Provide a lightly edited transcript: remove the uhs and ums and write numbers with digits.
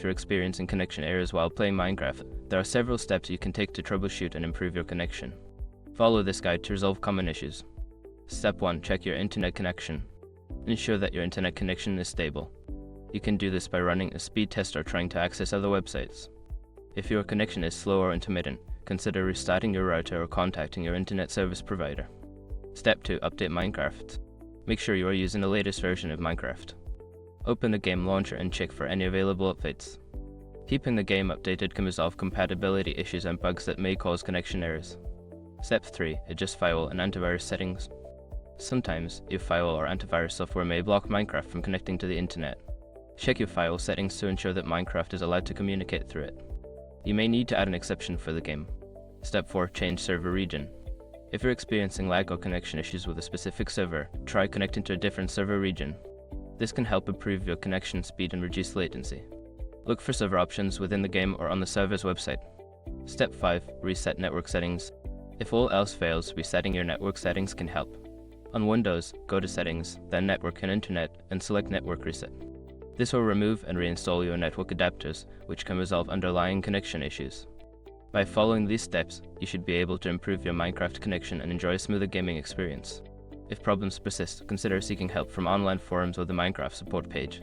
you're experiencing connection errors while playing Minecraft, there are several steps you can take to troubleshoot and improve your connection. Follow this guide to resolve common issues. Step 1. Check your internet connection. Ensure that your internet connection is stable. You can do this by running a speed test or trying to access other websites. If your connection is slow or intermittent, consider restarting your router or contacting your internet service provider. Step 2. Update Minecraft. Make sure you are using the latest version of Minecraft. Open the game launcher and check for any available updates. Keeping the game updated can resolve compatibility issues and bugs that may cause connection errors. Step 3. Adjust firewall and antivirus settings. Sometimes, your firewall or antivirus software may block Minecraft from connecting to the internet. Check your firewall settings to ensure that Minecraft is allowed to communicate through it. You may need to add an exception for the game. Step 4. Change server region. If you're experiencing lag or connection issues with a specific server, try connecting to a different server region. This can help improve your connection speed and reduce latency. Look for server options within the game or on the server's website. Step 5. Reset network settings. If all else fails, resetting your network settings can help. On Windows, go to Settings, then Network and Internet, and select Network Reset. This will remove and reinstall your network adapters, which can resolve underlying connection issues. By following these steps, you should be able to improve your Minecraft connection and enjoy a smoother gaming experience. If problems persist, consider seeking help from online forums or the Minecraft support page.